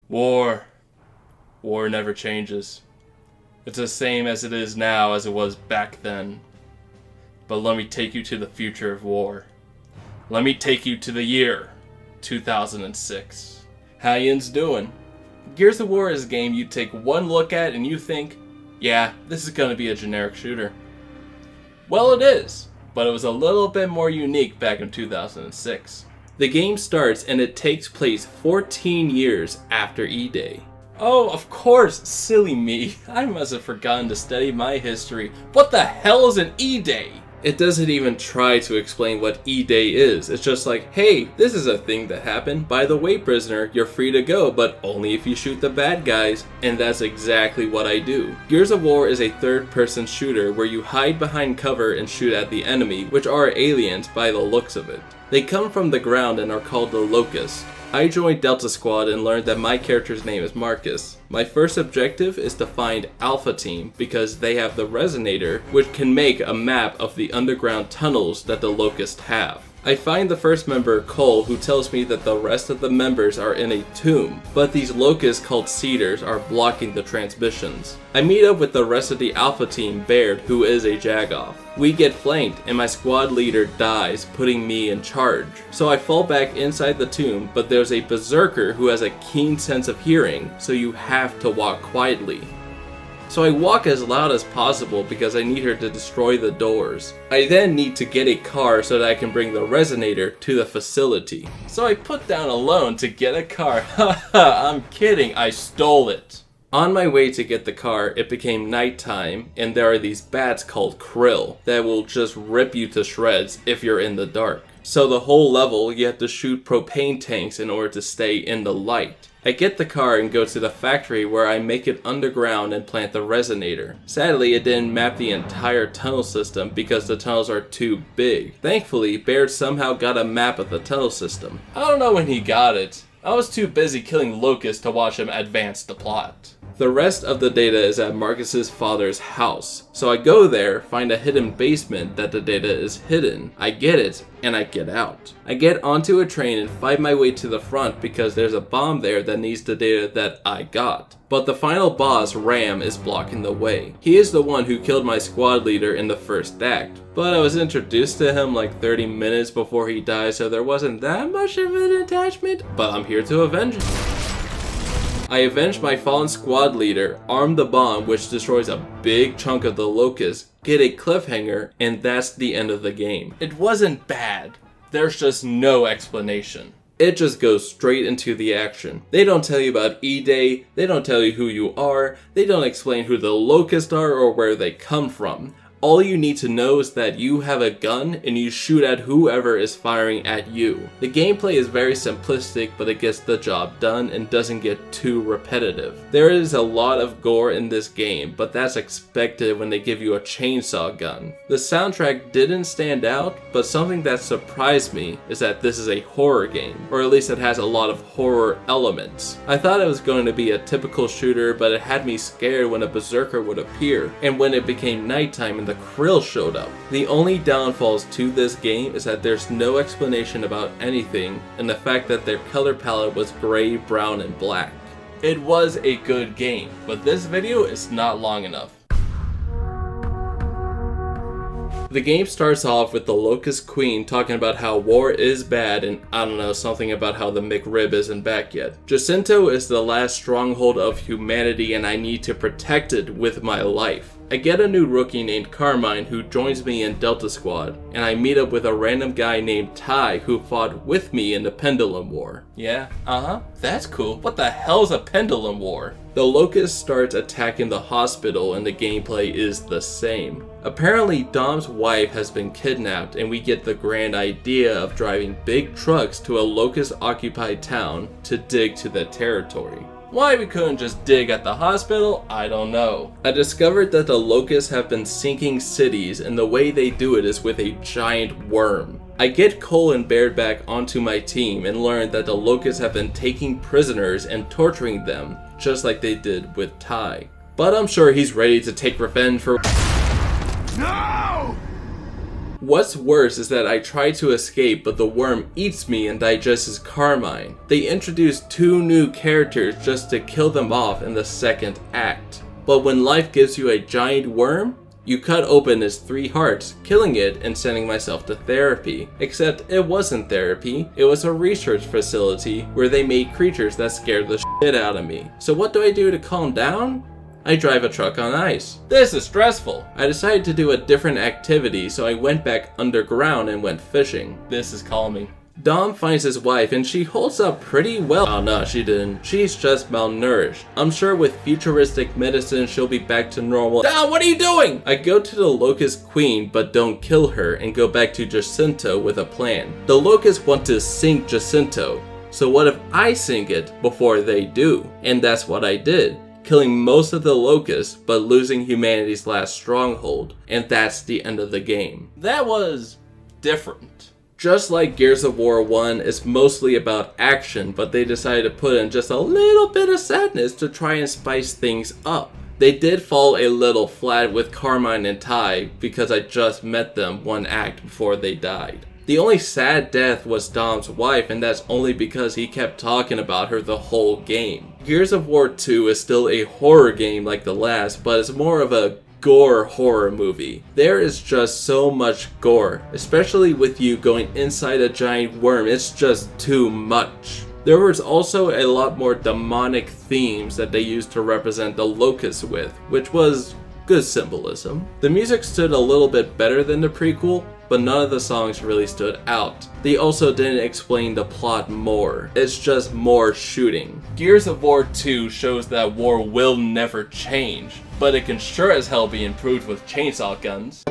War. War never changes. It's the same as it is now as it was back then. But let me take you to the future of war. Let me take you to the year 2006. How yin's doing? Gears of War is a game you take one look at and you think, yeah, this is gonna be a generic shooter. Well, it is, but it was a little bit more unique back in 2006. The game starts and it takes place 14 years after E-Day. Oh, of course, silly me. I must have forgotten to study my history. What the hell is an E-Day? It doesn't even try to explain what E-Day is. It's just like, hey, this is a thing that happened. By the way, prisoner, you're free to go, but only if you shoot the bad guys. And that's exactly what I do. Gears of War is a third-person shooter where you hide behind cover and shoot at the enemy, which are aliens by the looks of it. They come from the ground and are called the Locust. I joined Delta Squad and learned that my character's name is Marcus. My first objective is to find Alpha Team because they have the Resonator, which can make a map of the underground tunnels that the Locust have. I find the first member, Cole, who tells me that the rest of the members are in a tomb, but these locusts called Cedars are blocking the transmissions. I meet up with the rest of the Alpha Team, Baird, who is a Jagoff. We get flanked and my squad leader dies, putting me in charge. So I fall back inside the tomb, but there's a Berserker who has a keen sense of hearing, so you have to walk quietly. So I walk as loud as possible because I need her to destroy the doors. I then need to get a car so that I can bring the Resonator to the facility. So I put down a loan to get a car. Haha, I'm kidding, I stole it. On my way to get the car, it became nighttime, and there are these bats called Krill that will just rip you to shreds if you're in the dark. So the whole level, you have to shoot propane tanks in order to stay in the light. I get the car and go to the factory where I make it underground and plant the Resonator. Sadly, it didn't map the entire tunnel system because the tunnels are too big. Thankfully, Baird somehow got a map of the tunnel system. I don't know when he got it. I was too busy killing locusts to watch him advance the plot. The rest of the data is at Marcus's father's house. So I go there, find a hidden basement that the data is hidden. I get it, and I get out. I get onto a train and fight my way to the front because there's a bomb there that needs the data that I got. But the final boss, Ram, is blocking the way. He is the one who killed my squad leader in the first act. But I was introduced to him like 30 minutes before he died, so there wasn't that much of an attachment. But I'm here to avenge him. I avenge my fallen squad leader, arm the bomb which destroys a big chunk of the Locust, get a cliffhanger, and that's the end of the game. It wasn't bad. There's just no explanation. It just goes straight into the action. They don't tell you about E-Day, they don't tell you who you are, they don't explain who the Locusts are or where they come from. All you need to know is that you have a gun and you shoot at whoever is firing at you. The gameplay is very simplistic, but it gets the job done and doesn't get too repetitive. There is a lot of gore in this game, but that's expected when they give you a chainsaw gun. The soundtrack didn't stand out, but something that surprised me is that this is a horror game, or at least it has a lot of horror elements. I thought it was going to be a typical shooter, but it had me scared when a Berserker would appear, and when it became nighttime and the Krill showed up. The only downfalls to this game is that there's no explanation about anything, and the fact that their color palette was gray, brown, and black. It was a good game, but this video is not long enough. The game starts off with the Locust Queen talking about how war is bad and I don't know, something about how the McRib isn't back yet. Jacinto is the last stronghold of humanity and I need to protect it with my life. I get a new rookie named Carmine who joins me in Delta Squad, and I meet up with a random guy named Ty who fought with me in the Pendulum War. Yeah, that's cool. What the hell's a Pendulum War? The Locust starts attacking the hospital and the gameplay is the same. Apparently Dom's wife has been kidnapped and we get the grand idea of driving big trucks to a Locust-occupied town to dig to the territory. Why we couldn't just dig at the hospital, I don't know. I discovered that the Locusts have been sinking cities and the way they do it is with a giant worm. I get Cole and Baird back onto my team and learn that the Locusts have been taking prisoners and torturing them, just like they did with Ty. But I'm sure he's ready to take revenge for... No! What's worse is that I try to escape, but the worm eats me and digests Carmine. They introduced 2 new characters just to kill them off in the second act. But when life gives you a giant worm, you cut open its 3 hearts, killing it and sending myself to therapy. Except it wasn't therapy, it was a research facility where they made creatures that scared the shit out of me. So what do I do to calm down? I drive a truck on ice. This is stressful. I decided to do a different activity, so I went back underground and went fishing. This is calming. Dom finds his wife and she holds up pretty well. Oh no, she didn't. She's just malnourished. I'm sure with futuristic medicine she'll be back to normal. Dom, what are you doing? I go to the Locust Queen but don't kill her and go back to Jacinto with a plan. The Locusts want to sink Jacinto. So what if I sink it before they do? And that's what I did. Killing most of the Locusts, but losing humanity's last stronghold. And that's the end of the game. That was different. Just like Gears of War 1, it's mostly about action, but they decided to put in just a little bit of sadness to try and spice things up. They did fall a little flat with Carmine and Ty, because I just met them 1 act before they died. The only sad death was Dom's wife, and that's only because he kept talking about her the whole game. Gears of War 2 is still a horror game like the last, but it's more of a gore horror movie. There is just so much gore, especially with you going inside a giant worm. It's just too much. There was also a lot more demonic themes that they used to represent the Locusts with, which was good symbolism. The music stood a little bit better than the prequel, but none of the songs really stood out. They also didn't explain the plot more. It's just more shooting. Gears of War 2 shows that war will never change, but it can sure as hell be improved with chainsaw guns.